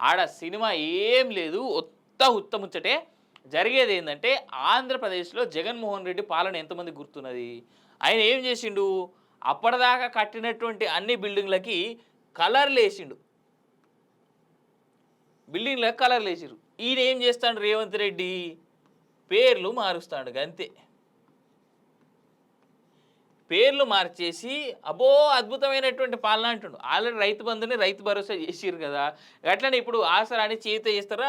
ఆడ సినిమా ఏం లేదు. ఉత్తముచ్చటే. జరిగేదేందంటే ఆంధ్రప్రదేశ్‌లో జగన్‌మోహన్ రెడ్డి పాలన ఎంతమందికి గుర్తున్నది? ఆయన ఏం జేసిండు? అప్పటిదాకా కట్టినటువంటి అన్ని బిల్డింగ్‌లకి కలర్‌లేసిండు. బిల్డింగ్‌లకి కలర్‌లేసిర్రు. ఈయన ఏం జేస్తాండు రేవంత్ రెడ్డి? పేర్లు మారుస్తాండు గంతే. పేర్లు మార్చేసి అబ్బో! అద్భుతమైనటువంటి పాలన అంటుండు. ఆల్రెడీ రైతు బంధుని రైతు భరోసా చేసిర్రు గదా! అట్లనే ఇప్పుడు ఆసరా అని చేయూత చేస్తారా?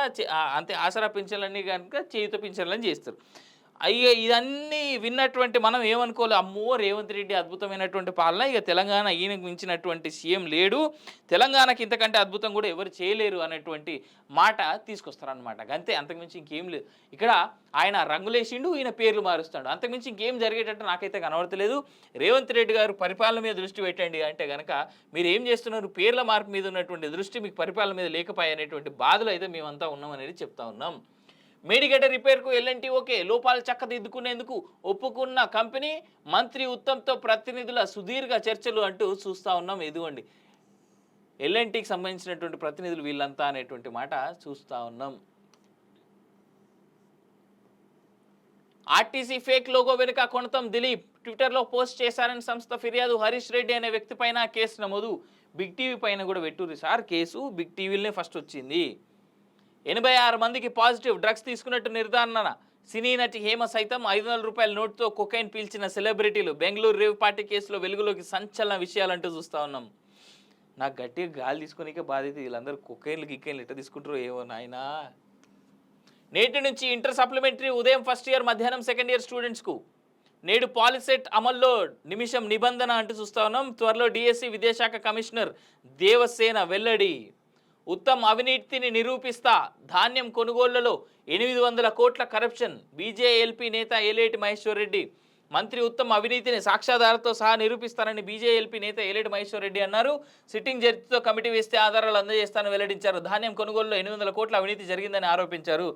అంతే ఆసరా పింఛన్లన్నీ గనుక చేయూత పింఛన్లని చేస్తారు. అయ్యో! ఇదన్నీ విన్నటువంటి మనం ఏమనుకోవాలి, అమ్మో! రేవంత్ రెడ్డి అద్భుతమైనటువంటి పాలన. ఇక తెలంగాణ ఈయనకు మించినటువంటి సీఎం లేడు. తెలంగాణకి ఇంతకంటే అద్భుతం గూడా ఎవరు చేయలేరు అనేటువంటి మాట తీసుకొస్తారనమాట. గంతే అంతకుమించి ఇంకేం లేదు. ఇక్కడ ఆయన రంగులేసిండు, ఈయన పేర్లు మారుస్తాడు. అంతకుమించి ఇంకేం జరిగేటట్టు నాకైతే కనబడతలేదు. రేవంత్ రెడ్డి గారు పరిపాలన మీద దృష్టి పెట్టండి అంటే గనక మీరేం చేస్తున్నారు? పేర్ల మార్పు మీద ఉన్నటువంటి దృష్టి మీకు పరిపాలన మీద లేకపోయే అనేటువంటి బాధలో అయితే మేమంతా ఉన్నామనేది చెప్తా ఉన్నాం. మేడిగడ్డ రిపేర్‌కు ఎల్&టీ ఓకే. లోపాలు చక్కదిద్దుకునేందుకు ఒప్పుకున్న కంపెనీ మంత్రి ఉత్తమ్‌తో ప్రతినిధుల సుదీర్ఘ చర్చలు అంటూ చూస్తా ఉన్నాం. ఇదిగోండి ఎల్&టీకి సంబంధించినటువంటి ప్రతినిధులు వీళ్ళంతా అనేటువంటి మాట చూస్తా ఉన్నాం. ఆర్టీసీ ఫేక్ లోగో వెనుక కొనతం దిలీప్ ట్విట్టర్‌లో పోస్ట్ చేశారని సంస్థ ఫిర్యాదు. హరీష్ రెడ్డి అనే వ్యక్తి పైన కేసు నమోదు. బిగ్ టీవీ పైన కూడా పెట్టుర్రి సార్ కేసు. బిగ్ టీవీలోనే ఫస్ట్ వచ్చింది. 86 మందికి పాజిటివ్. డ్రగ్స్ తీసుకున్నట్టు నిర్ధారణ. సినీ నటి హేమ సైతం రూ. 500 నోటుతో కొకైన్ పీల్చిన సెలబ్రిటీలు. బెంగళూరు రేవ్ పార్టీ కేసులో వెలుగులోకి సంచలన విషయాలంటూ చూస్తా ఉన్నాం. నాకు గట్టిగా గాలి తీసుకొనికే బాధ్యత. వీళ్ళందరూ కొకైన్లు గిక్కైన్లు ఎట్లా తీసుకుంటారో ఏమో నాయనా. నేటి నుంచి ఇంటర్ సప్లిమెంటరీ ఉదయం ఫస్ట్ ఇయర్, మధ్యాహ్నం సెకండ్ ఇయర్ స్టూడెంట్స్కు. నేడు పాలిసెట్ అమల్లో నిమిషం నిబంధన అంటూ చూస్తా ఉన్నాం. త్వరలో డిఎస్సి విద్యాశాఖ కమిషనర్ దేవసేన వెల్లడి. ఉత్తమ్ అవినీతిని నిరూపిస్తా. ధాన్యం కొనుగోళ్లలో 800 కోట్ల కరప్షన్. బీజేఎల్పీ నేత ఏలేటి మహేశ్వర్ రెడ్డి. మంత్రి ఉత్తమ్ అవినీతిని సాక్ష్యాధారాలతో సహా నిరూపిస్తారని బీజేఎల్పీ నేత ఏలేటి మహేశ్వర్ రెడ్డి అన్నారు. సిట్టింగ్ జడ్జితో కమిటీ వేస్తే ఆధారాలు అందజేస్తానని వెల్లడించారు. ధాన్యం కొనుగోలులో 800 కోట్ల అవినీతి జరిగిందని ఆరోపించారు.